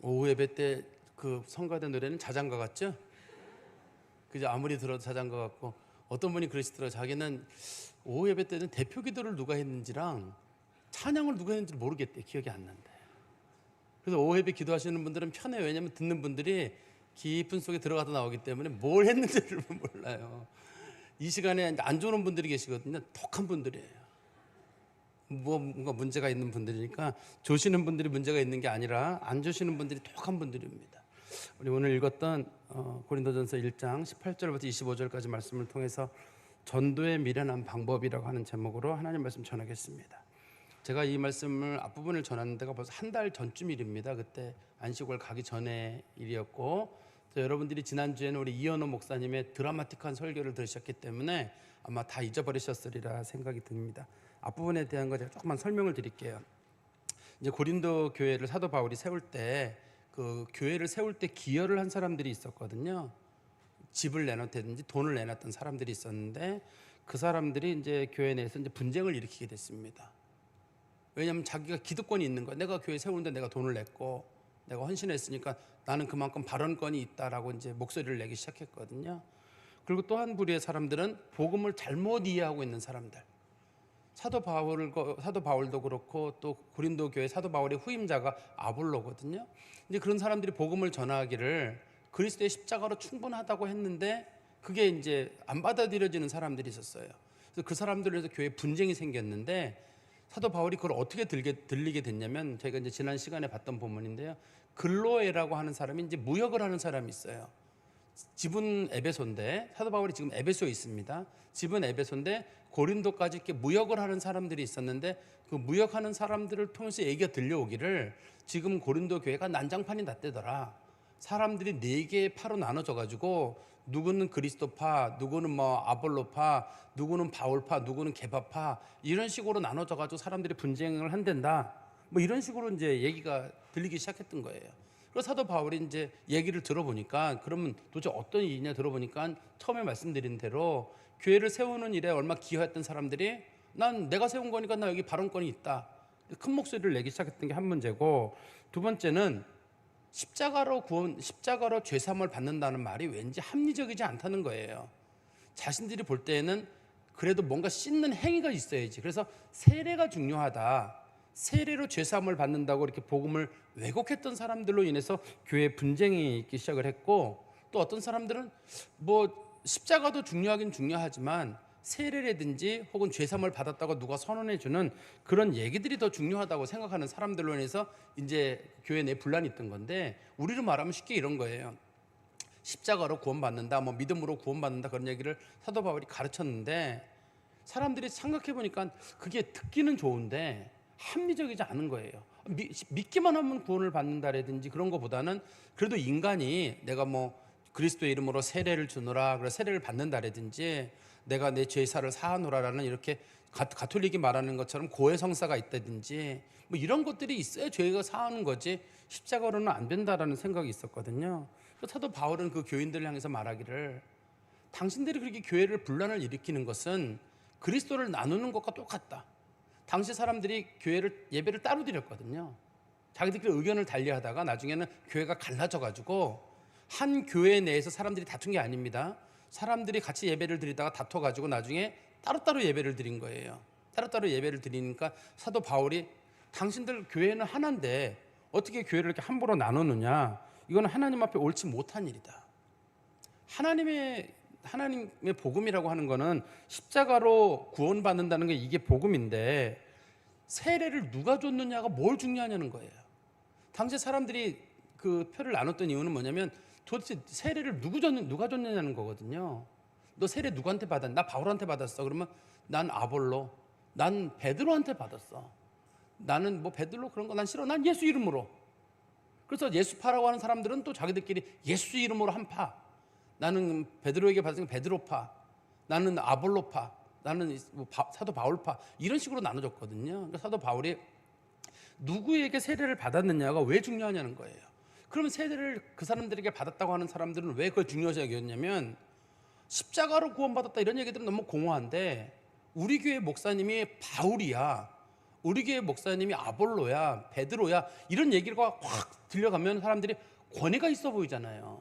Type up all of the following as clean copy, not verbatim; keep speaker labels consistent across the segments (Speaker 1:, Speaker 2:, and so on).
Speaker 1: 오후 예배 때 그 성가대 노래는 자장가 같죠? 그죠? 아무리 들어도 자장가 같고, 어떤 분이 그러시더라고요. 자기는 오후 예배 때는 대표 기도를 누가 했는지랑 찬양을 누가 했는지 모르겠대. 기억이 안 난대. 그래서 오후 예배 기도하시는 분들은 편해요. 왜냐하면 듣는 분들이 깊은 속에 들어가다 나오기 때문에 뭘 했는지를 몰라요. 이 시간에 안 좋은 분들이 계시거든요. 독한 분들이에요. 뭔가 문제가 있는 분들이니까, 조시는 분들이 문제가 있는 게 아니라 안 조시는 분들이 독한 분들입니다. 우리 오늘 읽었던 고린도전서 1장 18절부터 25절까지 말씀을 통해서 전도의 미련한 방법이라고 하는 제목으로 하나님 말씀 전하겠습니다. 제가 이 말씀을 앞부분을 전하는 데가 벌써 한 달 전쯤 일입니다. 그때 안식월 가기 전에 일이었고, 또 여러분들이 지난주에는 우리 이현호 목사님의 드라마틱한 설교를 들으셨기 때문에 아마 다 잊어버리셨으리라 생각이 듭니다. 앞부분에 대한 거 제가 조금만 설명을 드릴게요. 이제 고린도 교회를 사도 바울이 세울 때, 그 교회를 세울 때 기여를 한 사람들이 있었거든요. 집을 내놨다든지 돈을 내놨던 사람들이 있었는데, 그 사람들이 이제 교회 내에서 이제 분쟁을 일으키게 됐습니다. 왜냐하면 자기가 기득권이 있는 거야. 내가 교회 세우는데 내가 돈을 냈고 내가 헌신했으니까 나는 그만큼 발언권이 있다라고 이제 목소리를 내기 시작했거든요. 그리고 또 한 부류의 사람들은 복음을 잘못 이해하고 있는 사람들. 사도 바울도 그렇고 또 고린도 교회 사도 바울의 후임자가 아볼로거든요. 이제 그런 사람들이 복음을 전하기를 그리스도의 십자가로 충분하다고 했는데 그게 이제 안 받아들여지는 사람들이 있었어요. 그래서 그 사람들로 해서 교회에 분쟁이 생겼는데, 사도 바울이 그걸 어떻게 들리게 됐냐면, 저희가 이제 지난 시간에 봤던 본문인데요. 글로에라고 하는 사람이 이제 무역을 하는 사람이 있어요. 집은 에베소인데, 사도 바울이 지금 에베소에 있습니다. 집은 에베소인데 고린도까지 이렇게 무역을 하는 사람들이 있었는데, 그 무역하는 사람들을 통해서 얘기가 들려오기를 지금 고린도 교회가 난장판이 났대더라. 사람들이 4개의 파로 나눠져 가지고 누구는 그리스도파, 누구는 뭐 아볼로파, 누구는 바울파, 누구는 게바파, 이런 식으로 나눠져 가지고 사람들이 분쟁을 한댄다. 뭐 이런 식으로 이제 얘기가 들리기 시작했던 거예요. 그래서 사도 바울이 이제 얘기를 들어보니까, 그러면 도대체 어떤 일이냐 들어보니까, 처음에 말씀드린 대로 교회를 세우는 일에 얼마 기여했던 사람들이 난 내가 세운 거니까 나 여기 발언권이 있다. 큰 목소리를 내기 시작했던 게 한 문제고, 두 번째는 십자가로 죄사함을 받는다는 말이 왠지 합리적이지 않다는 거예요. 자신들이 볼 때에는 그래도 뭔가 씻는 행위가 있어야지. 그래서 세례가 중요하다. 세례로 죄사함을 받는다고 이렇게 복음을 왜곡했던 사람들로 인해서 교회에 분쟁이 있기 시작을 했고, 또 어떤 사람들은 뭐 십자가도 중요하긴 중요하지만 세례라든지 혹은 죄사함을 받았다고 누가 선언해 주는 그런 얘기들이 더 중요하다고 생각하는 사람들로 인해서 이제 교회 내에 분란이 있던 건데, 우리로 말하면 쉽게 이런 거예요. 십자가로 구원받는다, 뭐 믿음으로 구원받는다, 그런 얘기를 사도 바울이 가르쳤는데, 사람들이 생각해 보니까 그게 듣기는 좋은데 합리적이지 않은 거예요. 믿기만 하면 구원을 받는다라든지 그런 것보다는, 그래도 인간이 내가 뭐 그리스도의 이름으로 세례를 주노라, 그래서 세례를 받는다라든지 내가 내 죄사를 사하노라라는, 이렇게 가톨릭이 말하는 것처럼 고해성사가 있다든지 뭐 이런 것들이 있어야 죄가 사하는 거지, 십자가로는 안 된다라는 생각이 있었거든요. 그래서 사도 바울은 그 교인들을 향해서 말하기를, 당신들이 그렇게 교회를 분란을 일으키는 것은 그리스도를 나누는 것과 똑같다. 당시 사람들이 예배를 따로 드렸거든요. 자기들끼리 의견을 달리하다가 나중에는 교회가 갈라져 가지고, 한 교회 내에서 사람들이 다툰 게 아닙니다. 사람들이 같이 예배를 드리다가 다퉈 가지고 나중에 따로따로 예배를 드린 거예요. 따로따로 예배를 드리니까 사도 바울이, 당신들 교회는 하나인데 어떻게 교회를 이렇게 함부로 나누느냐, 이거는 하나님 앞에 옳지 못한 일이다. 하나님의 복음이라고 하는 거는 십자가로 구원받는다는 게 이게 복음인데, 세례를 누가 줬느냐가 뭘 중요하냐는 거예요. 당시 사람들이 그 표를 나눴던 이유는 뭐냐면, 도대체 세례를 누가 줬느냐는 거거든요. 너 세례 누구한테 받았냐? 나 바울한테 받았어. 그러면 난 아볼로, 난 베드로한테 받았어. 나는 뭐 베드로 그런 거 난 싫어. 난 예수 이름으로. 그래서 예수파라고 하는 사람들은 또 자기들끼리 예수 이름으로 한 파. 나는 베드로에게 받은 베드로파, 나는 아볼로파, 나는 사도 바울파, 이런 식으로 나눠졌거든요. 그러니까 사도 바울이 누구에게 세례를 받았느냐가 왜 중요하냐는 거예요. 그러면 세례를 그 사람들에게 받았다고 하는 사람들은 왜 그걸 중요시 여겼냐면, 십자가로 구원받았다 이런 얘기들은 너무 공허한데, 우리 교회 목사님이 바울이야, 우리 교회 목사님이 아볼로야, 베드로야 이런 얘기가 확 들려가면 사람들이 권위가 있어 보이잖아요.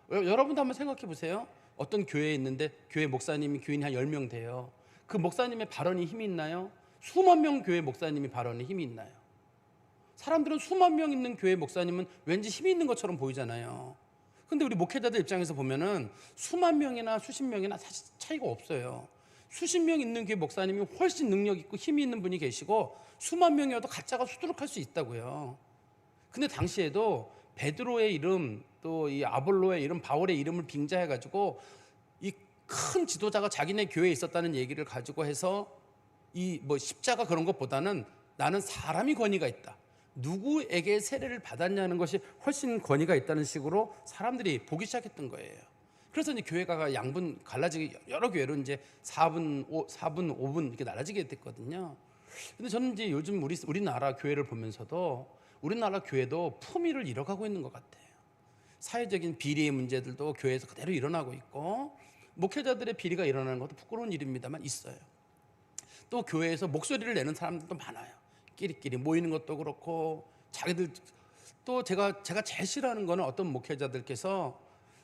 Speaker 1: 여러분도 한번 생각해 보세요. 어떤 교회에 있는데 교회 목사님이 교인이 한 10명 돼요. 그 목사님의 발언이 힘이 있나요? 수만 명 교회 목사님이 발언에 힘이 있나요? 사람들은 수만 명 있는 교회 목사님은 왠지 힘이 있는 것처럼 보이잖아요. 근데 우리 목회자들 입장에서 보면은 수만 명이나 수십 명이나 사실 차이가 없어요. 수십 명 있는 교회 목사님이 훨씬 능력 있고 힘이 있는 분이 계시고 수만 명이어도 가짜가 수두룩할 수 있다고요. 근데 당시에도 베드로의 이름 또 이 아볼로의 이름 바울의 이름을 빙자해 가지고 이 큰 지도자가 자기네 교회에 있었다는 얘기를 가지고 해서 이 뭐 십자가 그런 것보다는 나는 사람이 권위가 있다. 누구에게 세례를 받았냐는 것이 훨씬 권위가 있다는 식으로 사람들이 보기 시작했던 거예요. 그래서 이제 교회가 양분 갈라지게 여러 교회로 이제 4분, 5분 이렇게 나눠지게 됐거든요. 근데 저는 이제 요즘 우리나라 교회를 보면서도 우리나라 교회도 품위를 잃어가고 있는 것 같아요. 사회적인 비리의 문제들도 교회에서 그대로 일어나고 있고 목회자들의 비리가 일어나는 것도 부끄러운 일입니다만 있어요. 또 교회에서 목소리를 내는 사람들도 많아요. 끼리끼리 모이는 것도 그렇고 자기들 또 제가 제일 싫어하는 거는 어떤 목회자들께서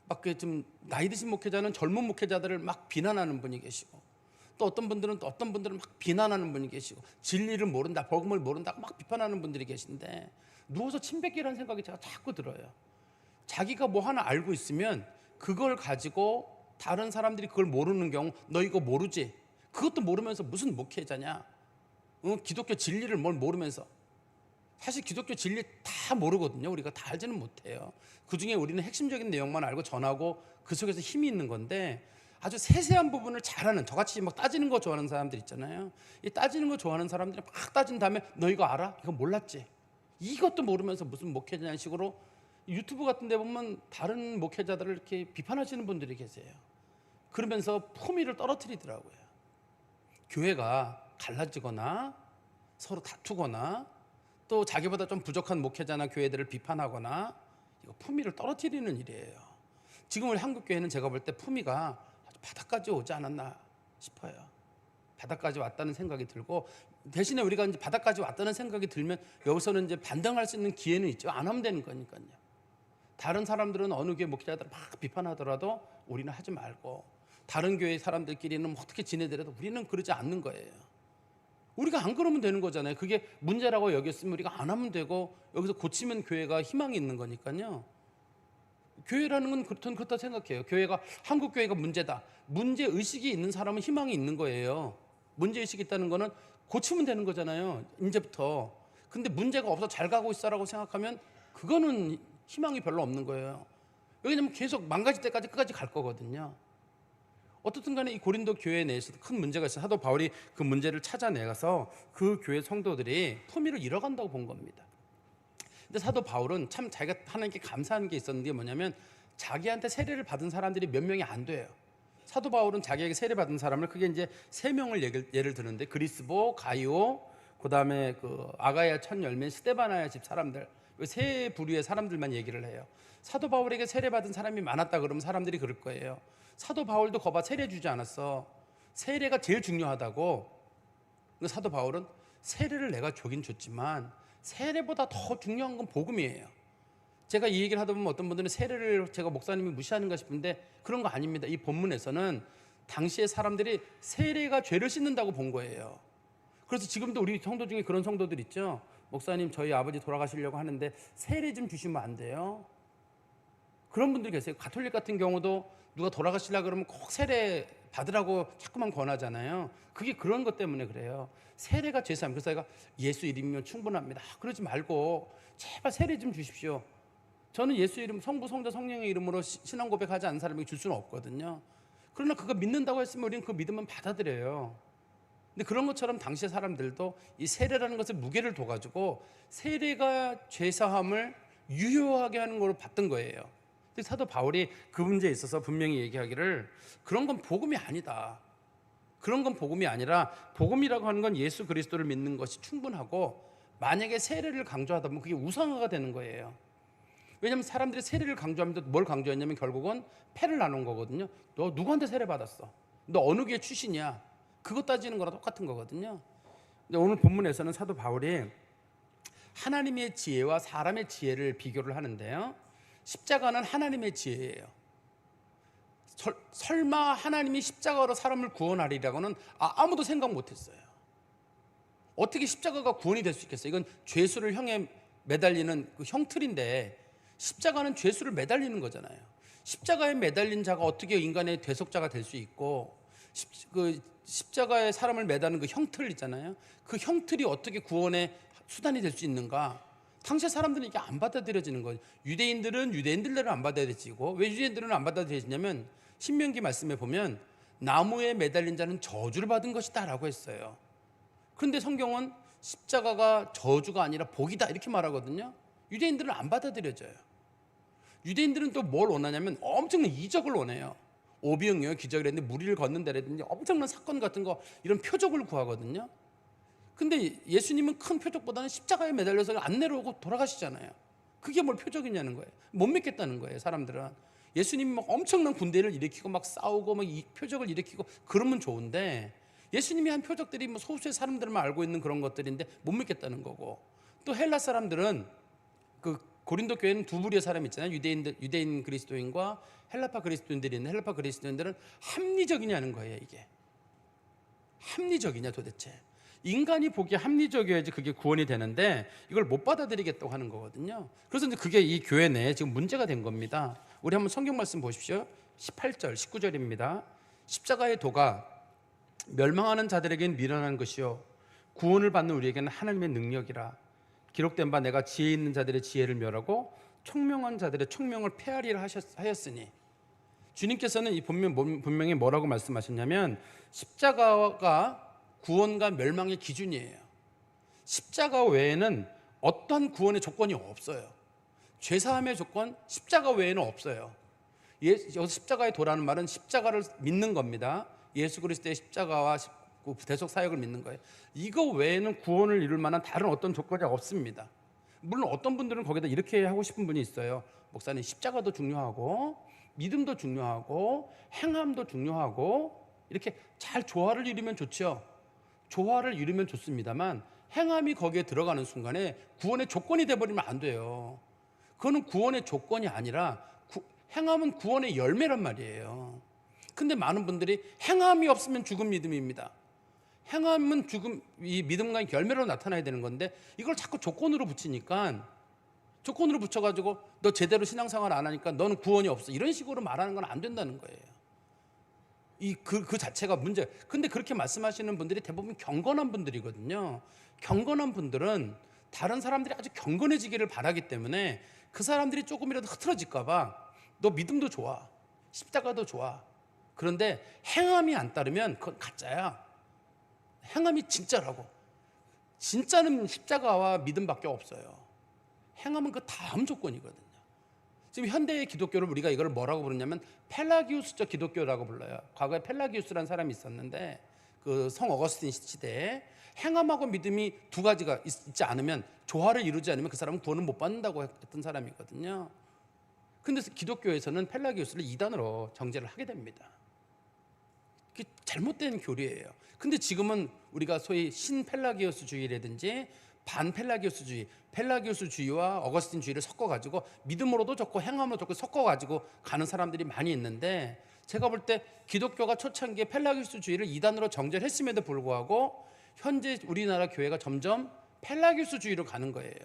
Speaker 1: 막 좀 나이 드신 목회자는 젊은 목회자들을 막 비난하는 분이 계시고 또 어떤 분들은 막 비난하는 분이 계시고 진리를 모른다, 복음을 모른다고 막 비판하는 분들이 계신데 누워서 침 뱉기라는 생각이 제가 자꾸 들어요. 자기가 뭐 하나 알고 있으면 그걸 가지고 다른 사람들이 그걸 모르는 경우 너 이거 모르지? 그것도 모르면서 무슨 목회자냐? 기독교 진리를 뭘 모르면서 사실 기독교 진리 다 모르거든요. 우리가 다 알지는 못해요. 그중에 우리는 핵심적인 내용만 알고 전하고 그 속에서 힘이 있는 건데 아주 세세한 부분을 잘하는 저같이 막 따지는 거 좋아하는 사람들 있잖아요. 이 따지는 거 좋아하는 사람들이 막 따진 다음에 너 이거 알아? 이거 몰랐지? 이것도 모르면서 무슨 목회자냐는 식으로 유튜브 같은 데 보면 다른 목회자들을 이렇게 비판하시는 분들이 계세요. 그러면서 품위를 떨어뜨리더라고요. 교회가 갈라지거나 서로 다투거나 또 자기보다 좀 부족한 목회자나 교회들을 비판하거나 이거 품위를 떨어뜨리는 일이에요. 지금 우리 한국교회는 제가 볼 때 품위가 아주 바닥까지 오지 않았나 싶어요. 바닥까지 왔다는 생각이 들고 대신에 우리가 이제 바닥까지 왔다는 생각이 들면 여기서는 이제 반등할 수 있는 기회는 있죠. 안 하면 되는 거니까요. 다른 사람들은 어느 교회 목회자들을 막 비판하더라도 우리는 하지 말고 다른 교회 사람들끼리는 어떻게 지내더라도 우리는 그러지 않는 거예요. 우리가 안 그러면 되는 거잖아요. 그게 문제라고 여겼으면 우리가 안 하면 되고 여기서 고치면 교회가 희망이 있는 거니까요. 교회라는 건 그렇다 생각해요. 한국 교회가 문제다. 문제 의식이 있는 사람은 희망이 있는 거예요. 문제 의식이 있다는 거는 고치면 되는 거잖아요. 이제부터. 근데 문제가 없어 잘 가고 있어라고 생각하면 그거는 희망이 별로 없는 거예요. 왜냐면 계속 망가질 때까지 끝까지 갈 거거든요. 어떻든 간에 이 고린도 교회 내에서도 큰 문제가 있어요. 사도 바울이 그 문제를 찾아내서 그 교회 성도들이 품위를 잃어간다고 본 겁니다. 근데 사도 바울은 참 자기가 하나님께 감사한 게 있었는 게 뭐냐면 자기한테 세례를 받은 사람들이 몇 명이 안 돼요. 사도 바울은 자기에게 세례 받은 사람을 크게 이제 3명을 예를 드는데 그리스보, 가이오, 그다음에 그 아가야 첫 열매 스데바나의 집 사람들 세 부류의 사람들만 얘기를 해요. 사도 바울에게 세례 받은 사람이 많았다 그러면 사람들이 그럴 거예요. 사도 바울도 거봐 세례 주지 않았어. 세례가 제일 중요하다고. 근데 사도 바울은 세례를 내가 주긴 줬지만 세례보다 더 중요한 건 복음이에요. 제가 이 얘기를 하다 보면 어떤 분들은 세례를 제가 목사님이 무시하는가 싶은데 그런 거 아닙니다. 이 본문에서는 당시의 사람들이 세례가 죄를 씻는다고 본 거예요. 그래서 지금도 우리 성도 중에 그런 성도들 있죠. 목사님 저희 아버지 돌아가시려고 하는데 세례 좀 주시면 안 돼요? 그런 분들 계세요. 가톨릭 같은 경우도 누가 돌아가시려고 그러면 꼭 세례 받으라고 자꾸만 권하잖아요. 그게 그런 것 때문에 그래요. 세례가 죄사함. 그래서 제가 예수 이름이면 충분합니다. 그러지 말고 제발 세례 좀 주십시오. 저는 예수 이름, 성부, 성자, 성령의 이름으로 신앙 고백하지 않은 사람에게 줄 수는 없거든요. 그러나 그거 믿는다고 했으면 우리는 그 믿으면 받아들여요. 근데 그런 것처럼 당시의 사람들도 이 세례라는 것에 무게를 둬가지고 세례가 죄사함을 유효하게 하는 걸로 봤던 거예요. 근데 사도 바울이 그 문제에 있어서 분명히 얘기하기를 그런 건 복음이 아니다. 그런 건 복음이 아니라 복음이라고 하는 건 예수 그리스도를 믿는 것이 충분하고 만약에 세례를 강조하다 보면 그게 우상화가 되는 거예요. 왜냐하면 사람들이 세례를 강조하면서 뭘 강조했냐면 결국은 패를 나눈 거거든요. 너 누구한테 세례 받았어? 너 어느 교회 출신이야? 그거 따지는 거랑 똑같은 거거든요. 오늘 본문에서는 사도 바울이 하나님의 지혜와 사람의 지혜를 비교를 하는데요. 십자가는 하나님의 지혜예요. 설마 하나님이 십자가로 사람을 구원하리라고는 아무도 생각 못했어요. 어떻게 십자가가 구원이 될 수 있겠어요? 이건 죄수를 형에 매달리는 그 형틀인데 십자가는 죄수를 매달리는 거잖아요. 십자가에 매달린 자가 어떻게 인간의 대속자가 될 수 있고 십자가에 사람을 매다는 그 형틀 있잖아요. 그 형틀이 어떻게 구원의 수단이 될 수 있는가? 당시 사람들은 이게 안 받아들여지는 거예요. 유대인들은 유대인들대로 안 받아들여지고, 왜 유대인들은 안 받아들여지냐면 신명기 말씀에 보면 나무에 매달린 자는 저주를 받은 것이다 라고 했어요. 그런데 성경은 십자가가 저주가 아니라 복이다 이렇게 말하거든요. 유대인들은 안 받아들여져요. 유대인들은 또 뭘 원하냐면 엄청난 이적을 원해요. 오병이어 기적이라든지 무리를 걷는다라든지 엄청난 사건 같은 거, 이런 표적을 구하거든요. 근데 예수님은 큰 표적보다는 십자가에 매달려서 안 내려오고 돌아가시잖아요. 그게 뭘 표적이냐는 거예요. 못 믿겠다는 거예요, 사람들은. 예수님이 막 엄청난 군대를 일으키고 막 싸우고 막 이 표적을 일으키고 그러면 좋은데, 예수님이 한 표적들이 뭐 소수의 사람들만 알고 있는 그런 것들인데 못 믿겠다는 거고, 또 헬라 사람들은 그 고린도 교회는 두 부류의 사람이 있잖아요. 유대인 그리스도인과 헬라파 그리스도인들이 있는데, 헬라파 그리스도인들은 합리적이냐는 거예요. 이게 합리적이냐 도대체. 인간이 보기에 합리적이어야지 그게 구원이 되는데 이걸 못 받아들이겠다고 하는 거거든요. 그래서 이제 그게 이 교회 내에 지금 문제가 된 겁니다. 우리 한번 성경 말씀 보십시오. 18절 19절입니다. 십자가의 도가 멸망하는 자들에게는 미련한 것이요 구원을 받는 우리에게는 하나님의 능력이라. 기록된 바 내가 지혜 있는 자들의 지혜를 멸하고 총명한 자들의 총명을 폐하리라 하였으니, 주님께서는 이 분명히 뭐라고 말씀하셨냐면 십자가가 구원과 멸망의 기준이에요. 십자가 외에는 어떠한 구원의 조건이 없어요. 죄사함의 조건, 십자가 외에는 없어요. 여기서 십자가의 도라는 말은 십자가를 믿는 겁니다. 예수 그리스도의 십자가와 대속 사역을 믿는 거예요. 이거 외에는 구원을 이룰 만한 다른 어떤 조건이 없습니다. 물론 어떤 분들은 거기다 이렇게 하고 싶은 분이 있어요. 목사님, 십자가도 중요하고 믿음도 중요하고 행함도 중요하고 이렇게 잘 조화를 이루면 좋죠. 조화를 이루면 좋습니다만 행함이 거기에 들어가는 순간에 구원의 조건이 돼버리면 안 돼요. 그거는 구원의 조건이 아니라 행함은 구원의 열매란 말이에요. 근데 많은 분들이 행함이 없으면 죽은 믿음입니다. 행함은 죽음, 이 믿음과 열매로 나타나야 되는 건데 이걸 자꾸 조건으로 붙이니까, 조건으로 붙여가지고 너 제대로 신앙생활 안 하니까 너는 구원이 없어, 이런 식으로 말하는 건 안 된다는 거예요. 그 자체가 문제. 근데 그렇게 말씀하시는 분들이 대부분 경건한 분들이거든요. 경건한 분들은 다른 사람들이 아주 경건해지기를 바라기 때문에 그 사람들이 조금이라도 흐트러질까봐 너 믿음도 좋아, 십자가도 좋아, 그런데 행함이 안 따르면 그건 가짜야. 행함이 진짜라고. 진짜는 십자가와 믿음밖에 없어요. 행함은 그 다음 조건이거든요. 지금 현대의 기독교를 우리가 이걸 뭐라고 부르냐면 펠라기우스적 기독교라고 불러요. 과거에 펠라기우스라는 사람이 있었는데 그 성 어거스틴 시대에 행함하고 믿음이 두 가지가 있지 않으면, 조화를 이루지 않으면 그 사람은 구원을 못 받는다고 했던 사람이거든요. 근데 기독교에서는 펠라기우스를 이단으로 정죄를 하게 됩니다. 그게 잘못된 교리예요. 근데 지금은 우리가 소위 신펠라기우스주의라든지 반펠라기우스주의, 펠라기우스주의와 어거스틴주의를 섞어가지고 믿음으로도 좋고 행함으로 좋고 섞어가지고 가는 사람들이 많이 있는데, 제가 볼 때 기독교가 초창기에 펠라기우스주의를 이단으로 정죄를 했음에도 불구하고 현재 우리나라 교회가 점점 펠라기우스주의로 가는 거예요.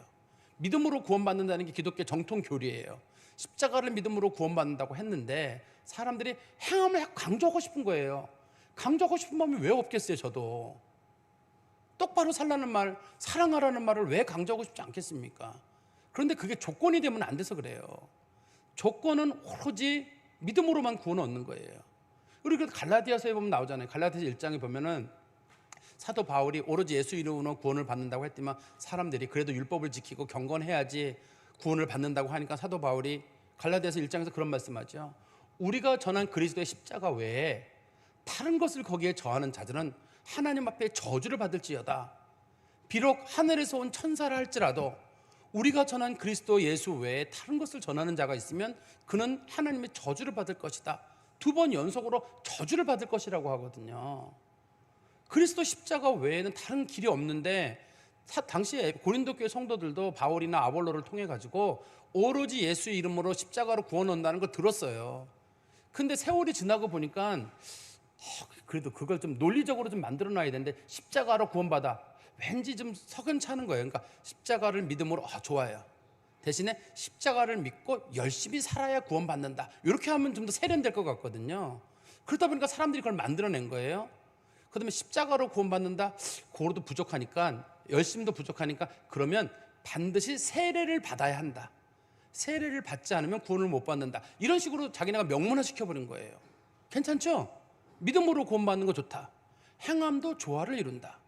Speaker 1: 믿음으로 구원받는다는 게 기독교 정통 교리예요. 십자가를 믿음으로 구원받는다고 했는데 사람들이 행함을 강조하고 싶은 거예요. 강조하고 싶은 마음이 왜 없겠어요. 저도 똑바로 살라는 말, 사랑하라는 말을 왜 강조하고 싶지 않겠습니까? 그런데 그게 조건이 되면 안 돼서 그래요. 조건은 오로지 믿음으로만 구원 얻는 거예요. 그리고 갈라디아서에 보면 나오잖아요. 갈라디아서 1장에 보면은 사도 바울이 오로지 예수 이름으로 구원을 받는다고 했지만 사람들이 그래도 율법을 지키고 경건해야지 구원을 받는다고 하니까 사도 바울이 갈라디아서 1장에서 그런 말씀하죠. 우리가 전한 그리스도의 십자가 외에 다른 것을 거기에 저하는 자들은 하나님 앞에 저주를 받을지어다. 비록 하늘에서 온 천사라 할지라도 우리가 전한 그리스도 예수 외에 다른 것을 전하는 자가 있으면 그는 하나님의 저주를 받을 것이다. 2번 연속으로 저주를 받을 것이라고 하거든요. 그리스도 십자가 외에는 다른 길이 없는데, 당시에 고린도 교회 성도들도 바울이나 아볼로를 통해 가지고 오로지 예수의 이름으로 십자가로 구원 얻는다는 걸 들었어요. 근데 세월이 지나고 보니까 그래도 그걸 좀 논리적으로 좀 만들어 놔야 되는데, 십자가로 구원받아, 왠지 좀 석연찮은 거예요. 그러니까 십자가를 믿음으로 좋아요. 대신에 십자가를 믿고 열심히 살아야 구원받는다, 이렇게 하면 좀 더 세련될 것 같거든요. 그러다 보니까 사람들이 그걸 만들어낸 거예요. 그다음에 십자가로 구원받는다, 그거도 부족하니까, 열심도 부족하니까, 그러면 반드시 세례를 받아야 한다, 세례를 받지 않으면 구원을 못 받는다, 이런 식으로 자기네가 명문화 시켜버린 거예요. 괜찮죠? 믿음으로 구원받는 거 좋다, 행함도 조화를 이룬다,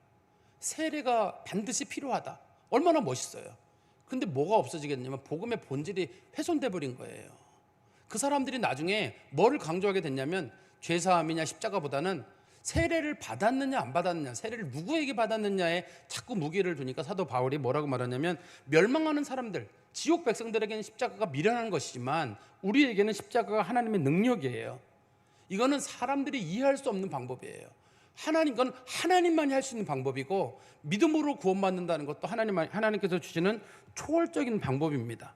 Speaker 1: 세례가 반드시 필요하다, 얼마나 멋있어요. 근데 뭐가 없어지겠냐면 복음의 본질이 훼손돼 버린 거예요. 그 사람들이 나중에 뭐를 강조하게 됐냐면, 죄사함이냐 십자가보다는 세례를 받았느냐 안 받았느냐, 세례를 누구에게 받았느냐에 자꾸 무게를 두니까 사도 바울이 뭐라고 말하냐면, 멸망하는 사람들, 지옥 백성들에게는 십자가가 미련한 것이지만 우리에게는 십자가가 하나님의 능력이에요. 이거는 사람들이 이해할 수 없는 방법이에요. 건 하나님만이 할 수 있는 방법이고, 믿음으로 구원받는다는 것도 하나님께서 주시는 초월적인 방법입니다.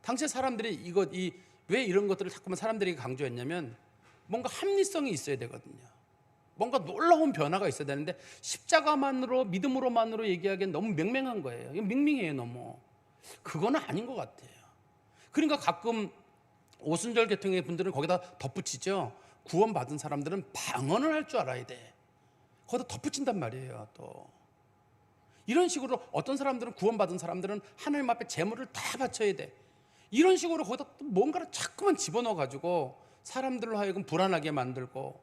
Speaker 1: 당시 사람들이 왜 이런 것들을 자꾸만 사람들에게 강조했냐면, 뭔가 합리성이 있어야 되거든요. 뭔가 놀라운 변화가 있어야 되는데, 십자가만으로, 믿음으로만으로 얘기하기엔 너무 맹맹한 거예요. 이거 밍밍해요, 너무. 그거는 아닌 것 같아요. 그러니까 가끔 오순절 계통의 분들은 거기다 덧붙이죠. 구원받은 사람들은 방언을 할 줄 알아야 돼, 거기다 덧붙인단 말이에요. 또 이런 식으로 어떤 사람들은, 구원받은 사람들은 하나님 앞에 제물을 다 바쳐야 돼, 이런 식으로 거기다 또 뭔가를 자꾸만 집어넣어가지고 사람들로 하여금 불안하게 만들고,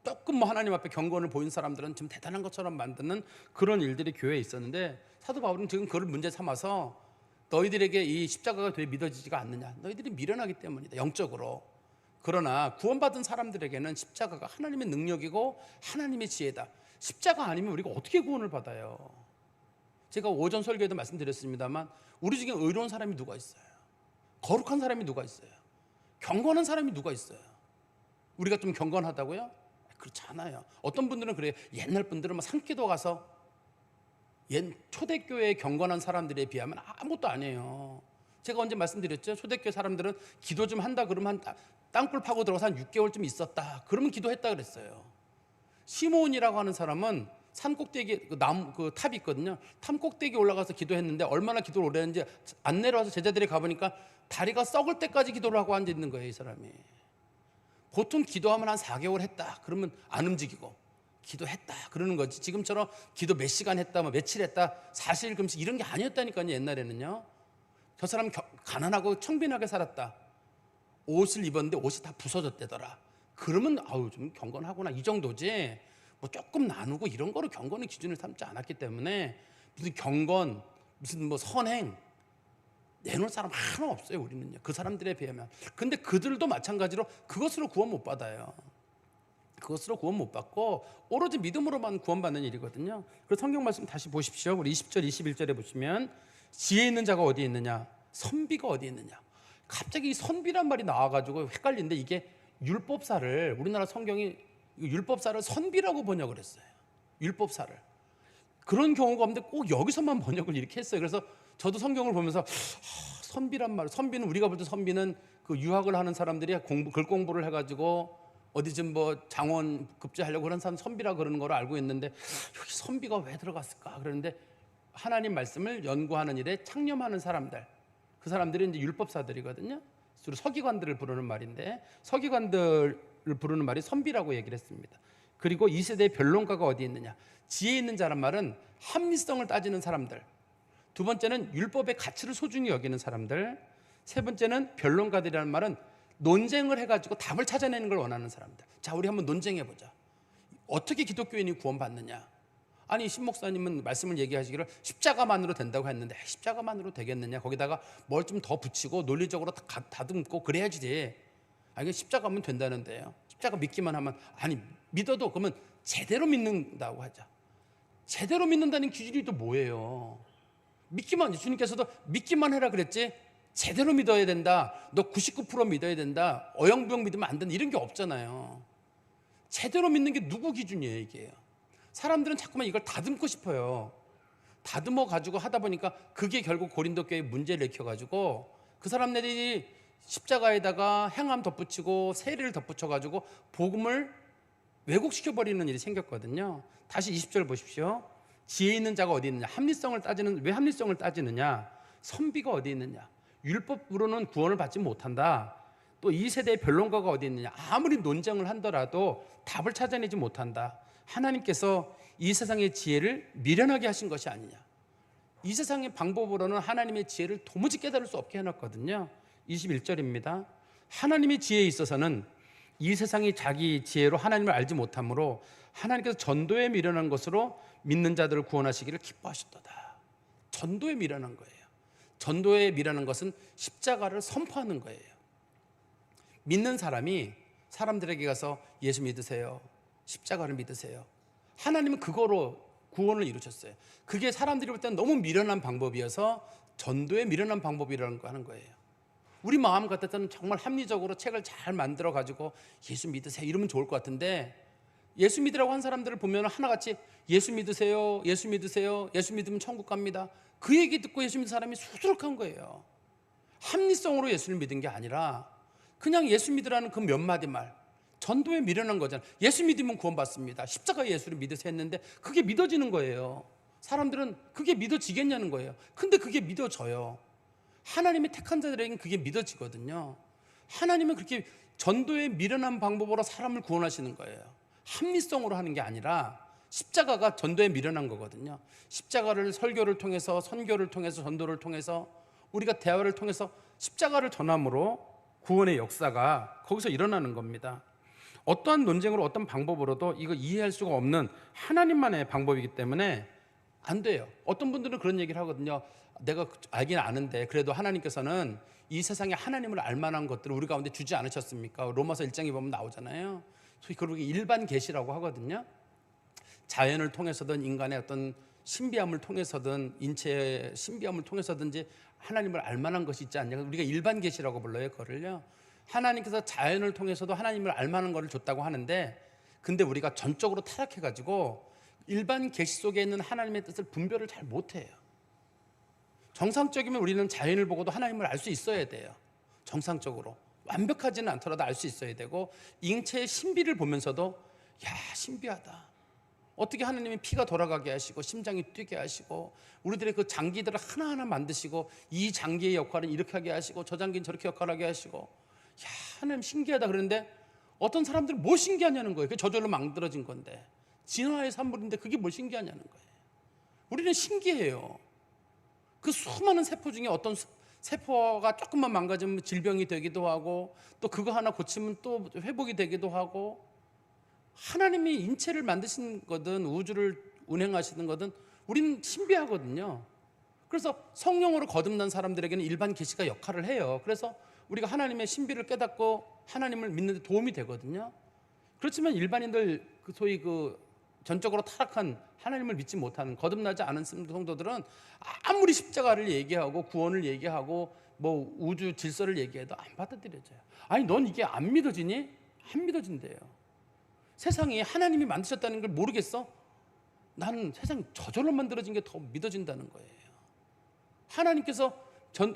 Speaker 1: 조금 하나님 앞에 경건을 보인 사람들은 좀 대단한 것처럼 만드는 그런 일들이 교회에 있었는데, 사도 바울은 지금 그걸 문제 삼아서, 너희들에게 이 십자가가 되게 믿어지지가 않느냐, 너희들이 미련하기 때문이다, 영적으로. 그러나 구원받은 사람들에게는 십자가가 하나님의 능력이고 하나님의 지혜다. 십자가 아니면 우리가 어떻게 구원을 받아요? 제가 오전 설교에도 말씀드렸습니다만, 우리 중에 의로운 사람이 누가 있어요? 거룩한 사람이 누가 있어요? 경건한 사람이 누가 있어요? 우리가 좀 경건하다고요? 그렇지 않아요. 어떤 분들은 그래요. 옛날 분들은 막 산기도 가서, 초대교회의 경건한 사람들에 비하면 아무것도 아니에요. 제가 언제 말씀드렸죠? 초대교회 사람들은 기도 좀 한다 그러면 땅굴 파고 들어가서 한 6개월쯤 있었다, 그러면 기도했다 그랬어요. 시몬이라고 하는 사람은 산 꼭대기, 그 탑이 있거든요. 탑 꼭대기 올라가서 기도했는데, 얼마나 기도를 오래 했는지 안 내려와서 제자들이 가보니까 다리가 썩을 때까지 기도를 하고 앉아 있는 거예요, 이 사람이. 보통 기도하면 한 4개월 했다 그러면 안 움직이고, 기도했다 그러는 거지. 지금처럼 기도 몇 시간 했다, 뭐 며칠 했다, 40일 금식 이런 게 아니었다니까요, 옛날에는요. 저 사람 가난하고 청빈하게 살았다, 옷을 입었는데 옷이 다 부서졌대더라, 그러면 좀 경건하구나, 이 정도지. 뭐 조금 나누고 이런 거로 경건의 기준을 삼지 않았기 때문에, 무슨 경건, 무슨 뭐 선행 내놓을 사람 하나 없어요, 우리는요, 그 사람들에 비하면. 근데 그들도 마찬가지로 그것으로 구원 못 받아요. 그것으로 구원 못 받고 오로지 믿음으로만 구원받는 일이거든요. 그래서 성경 말씀 다시 보십시오. 우리 20절 21절에 보시면, 지혜 있는 자가 어디에 있느냐, 선비가 어디에 있느냐. 갑자기 이 선비란 말이 나와가지고 헷갈리는데, 이게 율법사를, 우리나라 성경이 율법사를 선비라고 번역을 했어요. 율법사를. 그런 경우가 없는데 꼭 여기서만 번역을 이렇게 했어요. 그래서 저도 성경을 보면서 선비란 말, 선비는, 우리가 볼 때 선비는 그 유학을 하는 사람들이 글 공부를 해가지고 어디 좀 뭐 장원 급제하려고 그런 사람 선비라 그러는 걸 알고 있는데, 여기 선비가 왜 들어갔을까 그러는데, 하나님 말씀을 연구하는 일에 창념하는 사람들, 그 사람들이 이제 율법사들이거든요. 주로 서기관들을 부르는 말인데, 서기관들을 부르는 말이 선비라고 얘기를 했습니다. 그리고 이 세대의 변론가가 어디 있느냐, 지혜 있는 자란 말은 합리성을 따지는 사람들, 두 번째는 율법의 가치를 소중히 여기는 사람들, 세 번째는 변론가들이라는 말은 논쟁을 해가지고 답을 찾아내는 걸 원하는 사람들. 자, 우리 한번 논쟁해보자. 어떻게 기독교인이 구원받느냐? 아니, 신 목사님은 말씀을 얘기하시기를 십자가만으로 된다고 했는데, 십자가만으로 되겠느냐? 거기다가 뭘 좀 더 붙이고 논리적으로 다듬고 그래야지. 이게 십자가면 된다는데요. 십자가 믿기만 하면, 아니, 믿어도 그러면 제대로 믿는다고 하자. 제대로 믿는다는 기준이 또 뭐예요? 믿기만, 주님께서도 믿기만 해라 그랬지, 제대로 믿어야 된다, 너 99% 믿어야 된다, 어영부영 믿으면 안 된다, 이런 게 없잖아요. 제대로 믿는 게 누구 기준이에요 이게? 사람들은 자꾸만 이걸 다듬고 싶어요. 다듬어 가지고 하다 보니까 그게 결국 고린도 교회에 문제를 일으켜 가지고 그 사람들이 십자가에다가 행함 덧붙이고 세례를 덧붙여 가지고 복음을 왜곡시켜 버리는 일이 생겼거든요. 다시 20절 보십시오. 지혜 있는 자가 어디 있느냐? 합리성을 따지는, 왜 합리성을 따지느냐? 선비가 어디 있느냐? 율법으로는 구원을 받지 못한다. 또 이 세대의 변론가가 어디 있느냐? 아무리 논쟁을 한더라도 답을 찾아내지 못한다. 하나님께서 이 세상의 지혜를 미련하게 하신 것이 아니냐. 이 세상의 방법으로는 하나님의 지혜를 도무지 깨달을 수 없게 해놨거든요. 21절입니다. 하나님의 지혜에 있어서는 이 세상이 자기 지혜로 하나님을 알지 못하므로 하나님께서 전도에 미련한 것으로 믿는 자들을 구원하시기를 기뻐하셨도다. 전도에 미련한 거예요. 전도에 미련한 것은 십자가를 선포하는 거예요. 믿는 사람이 사람들에게 가서 예수 믿으세요, 십자가를 믿으세요. 하나님은 그거로 구원을 이루셨어요. 그게 사람들이 볼 때는 너무 미련한 방법이어서 전도에 미련한 방법이라는 거 하는 거예요. 우리 마음 같았다는 정말 합리적으로 책을 잘 만들어 가지고 예수 믿으세요 이러면 좋을 것 같은데, 예수 믿으라고 한 사람들을 보면 하나같이 예수 믿으세요, 예수 믿으세요, 예수 믿으면 천국 갑니다, 그 얘기 듣고 예수 믿는 사람이 수두룩한 거예요. 합리성으로 예수를 믿은 게 아니라 그냥 예수 믿으라는 그 몇 마디 말, 전도에 미련한 거잖아요. 예수 믿으면 구원받습니다, 십자가 예수를 믿으세요 했는데 그게 믿어지는 거예요. 사람들은 그게 믿어지겠냐는 거예요. 근데 그게 믿어져요. 하나님의 택한 자들에게는 그게 믿어지거든요. 하나님은 그렇게 전도에 미련한 방법으로 사람을 구원하시는 거예요. 합리성으로 하는 게 아니라 십자가가 전도에 미련한 거거든요. 십자가를 설교를 통해서, 선교를 통해서, 전도를 통해서, 우리가 대화를 통해서 십자가를 전함으로 구원의 역사가 거기서 일어나는 겁니다. 어떠한 논쟁으로 어떤 방법으로도 이거 이해할 수가 없는 하나님만의 방법이기 때문에 안 돼요. 어떤 분들은 그런 얘기를 하거든요. 내가 알긴 아는데 그래도 하나님께서는 이 세상에 하나님을 알만한 것들을 우리 가운데 주지 않으셨습니까? 로마서 1장에 보면 나오잖아요. 소위 그걸 일반 계시라고 하거든요. 자연을 통해서든 인간의 어떤 신비함을 통해서든 인체의 신비함을 통해서든지 하나님을 알만한 것이 있지 않냐. 우리가 일반 계시라고 불러요. 그거를요. 하나님께서 자연을 통해서도 하나님을 알만한 것을 줬다고 하는데, 근데 우리가 전적으로 타락해가지고 일반 계시 속에 있는 하나님의 뜻을 분별을 잘 못해요. 정상적이면 우리는 자연을 보고도 하나님을 알 수 있어야 돼요. 정상적으로 완벽하지는 않더라도 알 수 있어야 되고, 인체의 신비를 보면서도 야, 신비하다. 어떻게 하나님이 피가 돌아가게 하시고 심장이 뛰게 하시고 우리들의 그 장기들을 하나하나 만드시고 이 장기의 역할은 이렇게 하게 하시고 저 장기는 저렇게 역할하게 하시고, 야, 하나님 신기하다. 그런데 어떤 사람들은 뭐 신기하냐는 거예요. 그게 저절로 만들어진 건데, 진화의 산물인데 그게 뭘 신기하냐는 거예요. 우리는 신기해요. 그 수많은 세포 중에 어떤 세포가 조금만 망가지면 질병이 되기도 하고, 또 그거 하나 고치면 또 회복이 되기도 하고, 하나님이 인체를 만드신 거든 우주를 운행하시는 거든 우리는 신비하거든요. 그래서 성령으로 거듭난 사람들에게는 일반 계시가 역할을 해요. 그래서 우리가 하나님의 신비를 깨닫고 하나님을 믿는 데 도움이 되거든요. 그렇지만 일반인들, 소위 전적으로 타락한 하나님을 믿지 못하는 거듭나지 않은 성도들은 아무리 십자가를 얘기하고 구원을 얘기하고 뭐 우주 질서를 얘기해도 안 받아들여져요. 아니, 넌 이게 안 믿어지니? 안 믿어진대요. 세상이 하나님이 만드셨다는 걸 모르겠어? 나는 세상이 저절로 만들어진 게 더 믿어진다는 거예요. 하나님께서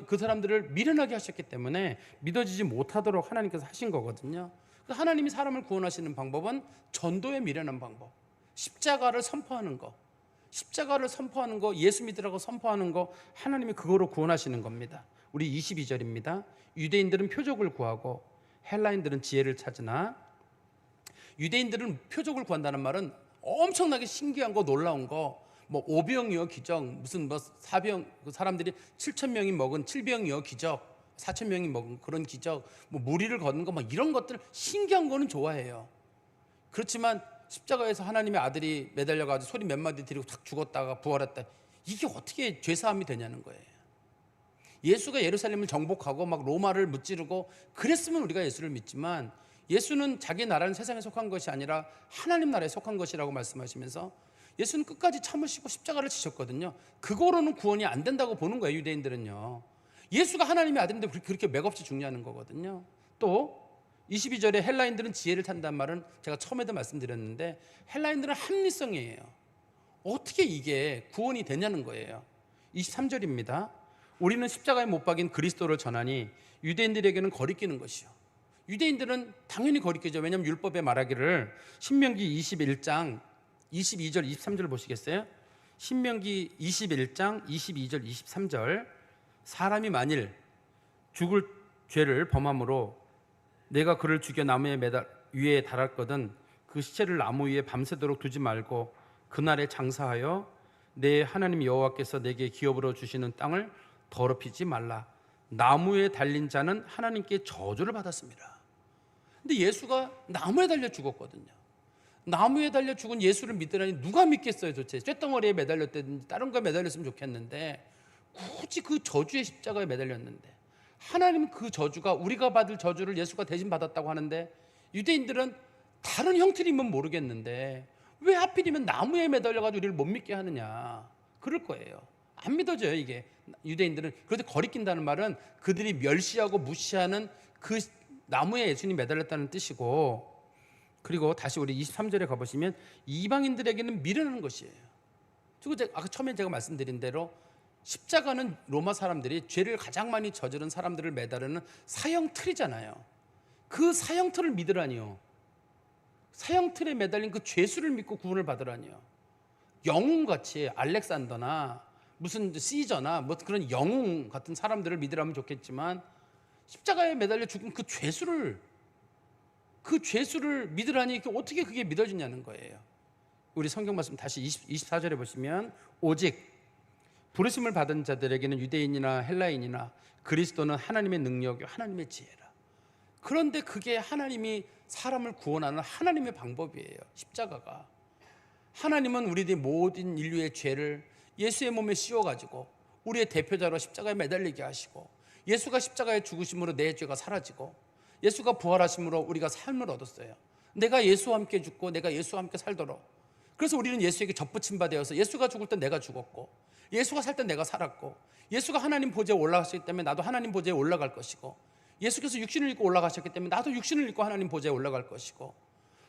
Speaker 1: 그 사람들을 미련하게 하셨기 때문에 믿어지지 못하도록 하나님께서 하신 거거든요. 하나님이 사람을 구원하시는 방법은 전도에 미련한 방법, 십자가를 선포하는 거, 십자가를 선포하는 거, 예수 믿으라고 선포하는 거, 하나님이 그거로 구원하시는 겁니다. 우리 22절입니다. 유대인들은 표적을 구하고 헬라인들은 지혜를 찾으나, 유대인들은 표적을 구한다는 말은 엄청나게 신기한 거, 놀라운 거, 뭐 오병이어 기적, 무슨 뭐 사병, 사람들이 7,000명이 먹은 7병이어 기적, 4,000명이 먹은 그런 기적, 뭐 무리를 걷는 거, 막 이런 것들 신기한 거는 좋아해요. 그렇지만 십자가에서 하나님의 아들이 매달려가지고 소리 몇 마디 드리고 탁 죽었다가 부활했다, 이게 어떻게 죄사함이 되냐는 거예요. 예수가 예루살렘을 정복하고 막 로마를 무찌르고 그랬으면 우리가 예수를 믿지만, 예수는 자기 나라는 세상에 속한 것이 아니라 하나님 나라에 속한 것이라고 말씀하시면서 예수는 끝까지 참으시고 십자가를 지셨거든요. 그거로는 구원이 안 된다고 보는 거예요, 유대인들은요. 예수가 하나님의 아들인데 그렇게 맥없이 죽냐는 거거든요. 또 22절에 헬라인들은 지혜를 찾는다는 말은 제가 처음에도 말씀드렸는데 헬라인들은 합리성이에요. 어떻게 이게 구원이 되냐는 거예요. 23절입니다. 우리는 십자가에 못 박인 그리스도를 전하니 유대인들에게는 거리끼는 것이요. 유대인들은 당연히 거리끼죠. 왜냐하면 율법에 말하기를 신명기 21장 22절 23절 보시겠어요? 신명기 21장 22절 23절 사람이 만일 죽을 죄를 범함으로 내가 그를 죽여 나무에 위에 달았거든 그 시체를 나무 위에 밤새도록 두지 말고 그날에 장사하여 내 하나님 여호와께서 내게 기업으로 주시는 땅을 더럽히지 말라. 나무에 달린 자는 하나님께 저주를 받았습니다. 근데 예수가 나무에 달려 죽었거든요. 나무에 달려 죽은 예수를 믿으라니 누가 믿겠어요 도대체. 쇳덩어리에 매달렸다든지 다른 거에 매달렸으면 좋겠는데 굳이 그 저주의 십자가에 매달렸는데 하나님은 그 저주가 우리가 받을 저주를 예수가 대신 받았다고 하는데 유대인들은 다른 형태이면 모르겠는데 왜 하필이면 나무에 매달려가지고 우리를 못 믿게 하느냐 그럴 거예요. 안 믿어져요 이게. 유대인들은. 그런데 거리낀다는 말은 그들이 멸시하고 무시하는 그 나무에 예수님이 매달렸다는 뜻이고, 그리고 다시 우리 23절에 가보시면 이방인들에게는 미련한 것이에요. 그리고 아까 처음에 제가 말씀드린 대로 십자가는 로마 사람들이 죄를 가장 많이 저지른 사람들을 매다르는 사형 틀이잖아요. 그 사형 틀을 믿으라니요. 사형 틀에 매달린 그 죄수를 믿고 구원을 받으라니요. 영웅같이 알렉산더나 무슨 시저나 뭐 그런 영웅 같은 사람들을 믿으라면 좋겠지만 십자가에 매달려 죽은 그 죄수를 믿으라니 어떻게 그게 믿어지냐는 거예요. 우리 성경 말씀 다시 24절에 보시면 오직 부르심을 받은 자들에게는 유대인이나 헬라인이나 그리스도는 하나님의 능력이요 하나님의 지혜라. 그런데 그게 하나님이 사람을 구원하는 하나님의 방법이에요. 십자가가. 하나님은 우리들의 모든 인류의 죄를 예수의 몸에 씌워가지고 우리의 대표자로 십자가에 매달리게 하시고 예수가 십자가에 죽으심으로 내 죄가 사라지고 예수가 부활하심으로 우리가 삶을 얻었어요. 내가 예수와 함께 죽고 내가 예수와 함께 살도록. 그래서 우리는 예수에게 접붙임 바 되어서 예수가 죽을 때 내가 죽었고 예수가 살 때 내가 살았고 예수가 하나님 보좌에 올라가셨기 때문에 나도 하나님 보좌에 올라갈 것이고 예수께서 육신을 입고 올라가셨기 때문에 나도 육신을 입고 하나님 보좌에 올라갈 것이고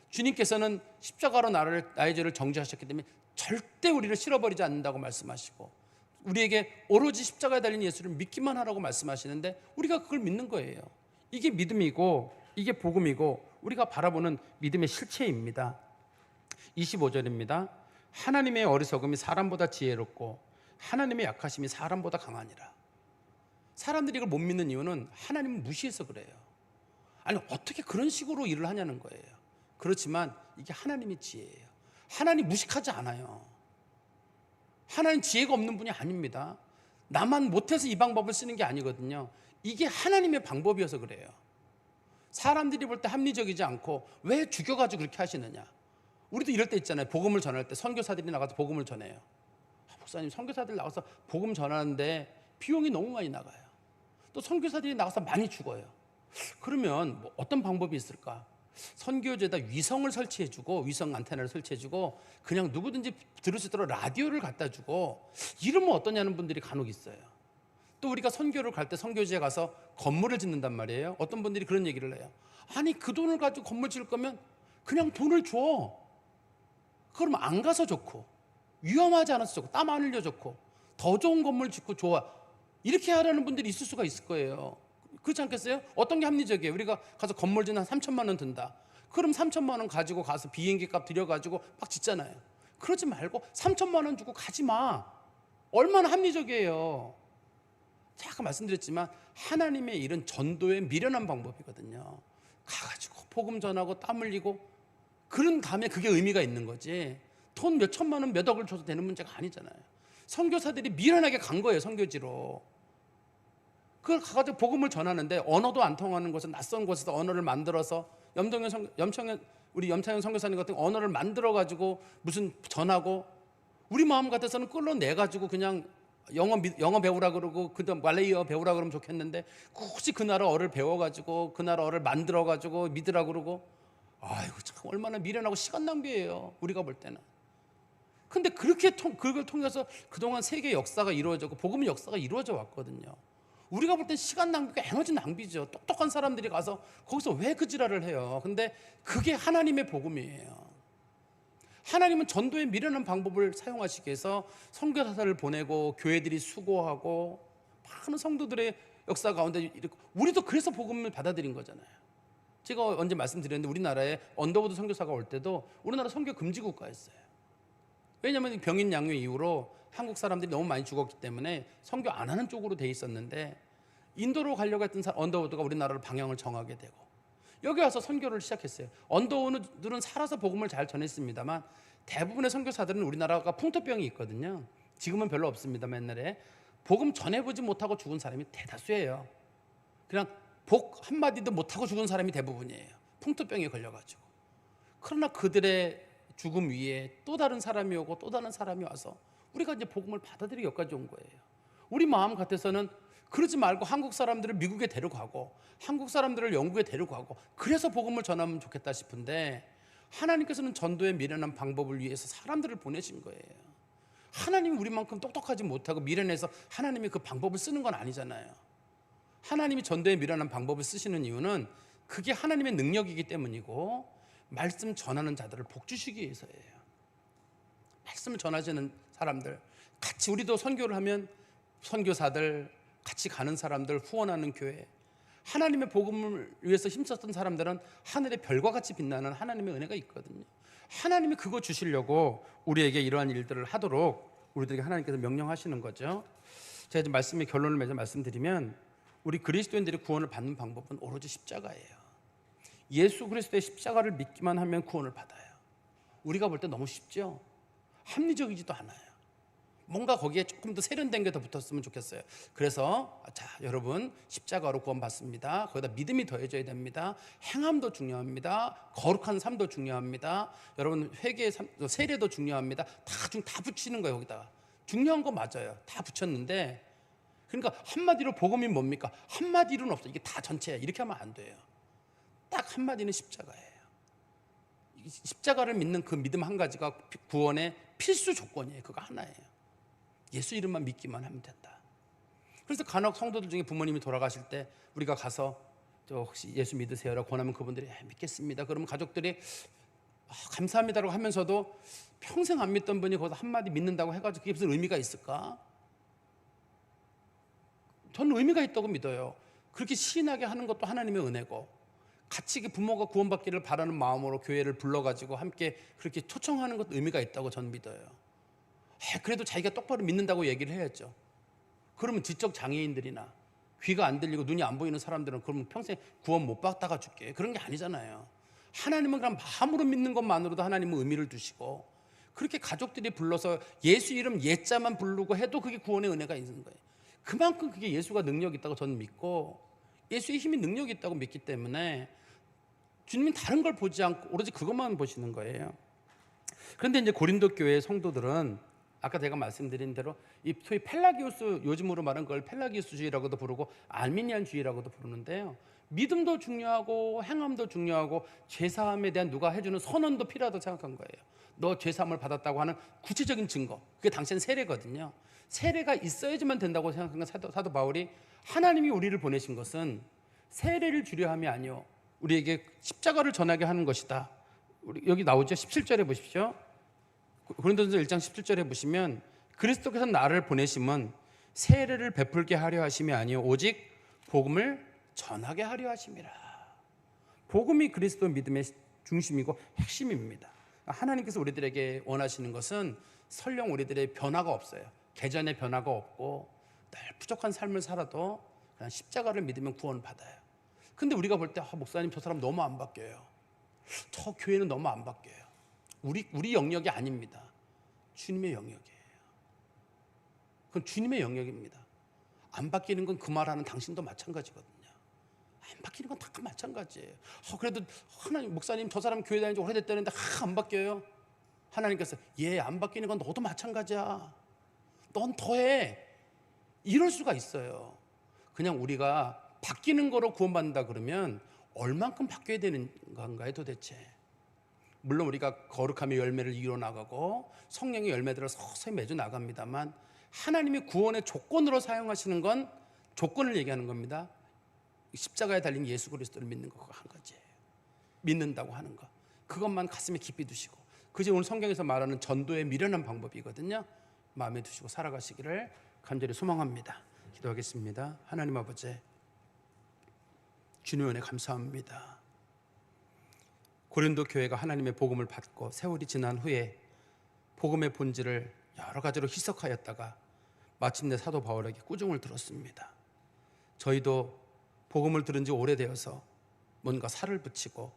Speaker 1: 주님께서는 십자가로 나의 죄를 정죄하셨기 때문에 절대 우리를 실어버리지 않는다고 말씀하시고 우리에게 오로지 십자가에 달린 예수를 믿기만 하라고 말씀하시는데 우리가 그걸 믿는 거예요. 이게 믿음이고 이게 복음이고 우리가 바라보는 믿음의 실체입니다. 25절입니다. 하나님의 어리석음이 사람보다 지혜롭고 하나님의 약하심이 사람보다 강하니라. 사람들이 이걸 못 믿는 이유는 하나님을 무시해서 그래요. 아니 어떻게 그런 식으로 일을 하냐는 거예요. 그렇지만 이게 하나님의 지혜예요. 하나님 무식하지 않아요. 하나님 지혜가 없는 분이 아닙니다. 나만 못해서 이 방법을 쓰는 게 아니거든요. 이게 하나님의 방법이어서 그래요. 사람들이 볼 때 합리적이지 않고 왜 죽여가지고 그렇게 하시느냐. 우리도 이럴 때 있잖아요. 복음을 전할 때 선교사들이 나가서 복음을 전해요. 목사님 선교사들 나가서 복음 전하는데 비용이 너무 많이 나가요. 또 선교사들이 나가서 많이 죽어요. 그러면 뭐 어떤 방법이 있을까? 선교지에다 위성을 설치해주고 위성 안테나를 설치해주고 그냥 누구든지 들을 수 있도록 라디오를 갖다 주고 이러면 어떠냐는 분들이 간혹 있어요. 또 우리가 선교를 갈 때 선교지에 가서 건물을 짓는단 말이에요. 어떤 분들이 그런 얘기를 해요. 아니 그 돈을 가지고 건물 지을 거면 그냥 돈을 줘. 그러면 안 가서 좋고 위험하지 않아서 좋고 땀 안 흘려 좋고 더 좋은 건물 짓고 좋아. 이렇게 하라는 분들이 있을 수가 있을 거예요. 그렇지 않겠어요? 어떤 게 합리적이에요? 우리가 가서 건물 짓는 한 3천만 원 든다. 그럼 3천만 원 가지고 가서 비행기 값 들여가지고 막 짓잖아요. 그러지 말고 3천만 원 주고 가지 마. 얼마나 합리적이에요. 제가 아까 말씀드렸지만 하나님의 일은 전도의 미련한 방법이거든요. 가가지고 복음 전하고 땀 흘리고 그런 다음에 그게 의미가 있는 거지. 돈 몇 천만 원 몇 억을 줘도 되는 문제가 아니잖아요. 선교사들이 미련하게 간 거예요. 선교지로. 그걸 가가지고 복음을 전하는데 언어도 안 통하는 곳은 낯선 곳에서 언어를 만들어서 우리 염창현 선교사님 같은 언어를 만들어가지고 무슨 전하고 우리 마음 같아서는 끌어내가지고 그냥 영어 배우라 그러고 그다음 말레이어 배우라 그러면 좋겠는데 굳이 그 나라 어를 배워가지고 그 나라 어를 만들어가지고 믿으라 그러고 아이고 참 얼마나 미련하고 시간 낭비예요. 우리가 볼 때는. 근데 그걸 통해서 그동안 세계 역사가 이루어졌고 복음의 역사가 이루어져 왔거든요. 우리가 볼 땐 시간 낭비가 에너지 낭비죠. 똑똑한 사람들이 가서 거기서 왜 그 지랄을 해요? 근데 그게 하나님의 복음이에요. 하나님은 전도에 미련한 방법을 사용하시기 위해서 선교사를 보내고 교회들이 수고하고 많은 성도들의 역사 가운데 이렇게 우리도 그래서 복음을 받아들인 거잖아요. 제가 언제 말씀드렸는데 우리나라에 언더우드 선교사가 올 때도 우리나라 선교 금지 국가였어요. 왜냐하면 병인 양육 이후로 한국 사람들이 너무 많이 죽었기 때문에 선교 안 하는 쪽으로 돼 있었는데 인도로 가려고 했던 언더우드가 우리나라로 방향을 정하게 되고 여기 와서 선교를 시작했어요. 언더우드들은 살아서 복음을 잘 전했습니다만 대부분의 선교사들은 우리나라가 풍토병이 있거든요. 지금은 별로 없습니다만 옛날에 복음 전해보지 못하고 죽은 사람이 대다수예요. 그냥 복 한마디도 못하고 죽은 사람이 대부분이에요. 풍토병에 걸려가지고. 그러나 그들의 죽음 위에 또 다른 사람이 오고 또 다른 사람이 와서 우리가 이제 복음을 받아들이기 여기까지 온 거예요. 우리 마음 같아서는 그러지 말고 한국 사람들을 미국에 데려가고 한국 사람들을 영국에 데려가고 그래서 복음을 전하면 좋겠다 싶은데 하나님께서는 전도에 미련한 방법을 위해서 사람들을 보내신 거예요. 하나님이 우리만큼 똑똑하지 못하고 미련해서 하나님이 그 방법을 쓰는 건 아니잖아요. 하나님이 전도에 미련한 방법을 쓰시는 이유는 그게 하나님의 능력이기 때문이고 말씀 전하는 자들을 복 주시기 위해서예요. 말씀을 전하시는 사람들 같이 우리도 선교를 하면 선교사들 같이 가는 사람들 후원하는 교회 하나님의 복음을 위해서 힘썼던 사람들은 하늘의 별과 같이 빛나는 하나님의 은혜가 있거든요. 하나님이 그거 주시려고 우리에게 이러한 일들을 하도록 우리들에게 하나님께서 명령하시는 거죠. 제가 이제 말씀의 결론을 맺어 말씀드리면 우리 그리스도인들이 구원을 받는 방법은 오로지 십자가예요. 예수 그리스도의 십자가를 믿기만 하면 구원을 받아요. 우리가 볼 때 너무 쉽죠? 합리적이지도 않아요. 뭔가 거기에 조금 더 세련된 게 더 붙었으면 좋겠어요. 그래서 자 여러분 십자가로 구원받습니다. 거기다 믿음이 더해져야 됩니다. 행함도 중요합니다. 거룩한 삶도 중요합니다. 여러분 회개 세례도 중요합니다. 다 붙이는 거예요. 거기다가 중요한 거 맞아요. 다 붙였는데 그러니까 한마디로 복음이 뭡니까? 한마디로는 없어요. 이게 다 전체야. 이렇게 하면 안 돼요. 딱 한마디는 십자가예요. 십자가를 믿는 그 믿음 한 가지가 구원의 필수 조건이에요. 그거 하나예요. 예수 이름만 믿기만 하면 된다. 그래서 간혹 성도들 중에 부모님이 돌아가실 때 우리가 가서 혹시 예수 믿으세요라고 권하면 그분들이 믿겠습니다. 그러면 가족들이 감사합니다라고 하면서도 평생 안 믿던 분이 거기서 한마디 믿는다고 해가지고 그게 무슨 의미가 있을까? 저는 의미가 있다고 믿어요. 그렇게 시인하게 하는 것도 하나님의 은혜고 같이 부모가 구원받기를 바라는 마음으로 교회를 불러가지고 함께 그렇게 초청하는 것도 의미가 있다고 저는 믿어요. 그래도 자기가 똑바로 믿는다고 얘기를 해야죠. 그러면 지적 장애인들이나 귀가 안 들리고 눈이 안 보이는 사람들은 그러면 평생 구원 못 받다가 죽게 그런 게 아니잖아요. 하나님은 그냥 마음으로 믿는 것만으로도 하나님은 의미를 두시고 그렇게 가족들이 불러서 예수 이름 예자만 부르고 해도 그게 구원의 은혜가 있는 거예요. 그만큼 그게 예수가 능력이 있다고 저는 믿고 예수의 힘이 능력이 있다고 믿기 때문에 주님은 다른 걸 보지 않고 오로지 그것만 보시는 거예요. 그런데 이제 고린도 교회 성도들은 아까 제가 말씀드린 대로 이 소위 펠라기우스 요즘으로 말하는 걸 펠라기우스주의라고도 부르고 알미니안주의라고도 부르는데요. 믿음도 중요하고 행함도 중요하고 죄사함에 대한 누가 해주는 선언도 필요하다고 생각한 거예요. 너 죄사함을 받았다고 하는 구체적인 증거 그게 당시엔 세례거든요. 세례가 있어야지만 된다고 생각한 사도 바울이 하나님이 우리를 보내신 것은 세례를 주려 함이 아니요 우리에게 십자가를 전하게 하는 것이다. 여기 나오죠. 17절에 보십시오. 고린도전서 1장 17절에 보시면 그리스도께서 나를 보내심은 세례를 베풀게 하려 하심이 아니요 오직 복음을 전하게 하려 하심이라. 복음이 그리스도 믿음의 중심이고 핵심입니다. 하나님께서 우리들에게 원하시는 것은 설령 우리들의 변화가 없어요. 개전의 변화가 없고 늘 부족한 삶을 살아도 그냥 십자가를 믿으면 구원을 받아요. 근데 우리가 볼 때 목사님 저 사람 너무 안 바뀌어요. 저 교회는 너무 안 바뀌어요. 우리 영역이 아닙니다. 주님의 영역이에요. 그건 주님의 영역입니다. 안 바뀌는 건 그 말하는 당신도 마찬가지거든요. 안 바뀌는 건 다 마찬가지예요. 그래도 하나님 목사님 저 사람 교회 다닌 지 오래됐다는데 안 바뀌어요. 하나님께서 안 바뀌는 건 너도 마찬가지야. 넌 더해. 이럴 수가 있어요. 그냥 우리가 바뀌는 거로 구원받는다 그러면 얼만큼 바뀌어야 되는 건가요 도대체. 물론 우리가 거룩함의 열매를 이뤄나가고 성령의 열매들을 서서히 맺어 나갑니다만 하나님이 구원의 조건으로 사용하시는 건 조건을 얘기하는 겁니다. 십자가에 달린 예수 그리스도를 믿는 것과 한 가지예요. 믿는다고 하는 것, 그것만 가슴에 깊이 두시고, 그게 오늘 성경에서 말하는 전도의 미련한 방법이거든요. 마음에 두시고 살아가시기를 간절히 소망합니다. 기도하겠습니다. 하나님 아버지, 주님 은혜 감사합니다. 고린도 교회가 하나님의 복음을 받고 세월이 지난 후에 복음의 본질을 여러 가지로 희석하였다가 마침내 사도 바울에게 꾸중을 들었습니다. 저희도 복음을 들은 지 오래되어서 뭔가 살을 붙이고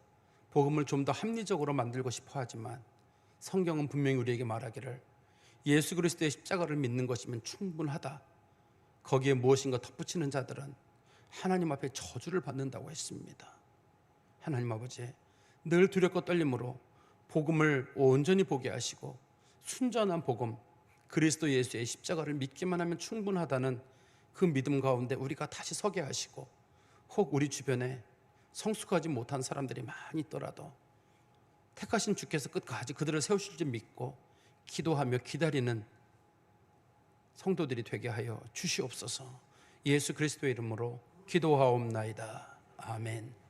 Speaker 1: 복음을 좀 더 합리적으로 만들고 싶어 하지만 성경은 분명히 우리에게 말하기를 예수 그리스도의 십자가를 믿는 것이면 충분하다. 거기에 무엇인가 덧붙이는 자들은 하나님 앞에 저주를 받는다고 했습니다. 하나님 아버지, 늘 두렵고 떨림으로 복음을 온전히 보게 하시고 순전한 복음, 그리스도 예수의 십자가를 믿기만 하면 충분하다는 그 믿음 가운데 우리가 다시 서게 하시고, 혹 우리 주변에 성숙하지 못한 사람들이 많이 있더라도 택하신 주께서 끝까지 그들을 세우실 줄 믿고 기도하며 기다리는 성도들이 되게 하여 주시옵소서. 예수 그리스도의 이름으로 기도하옵나이다. 아멘.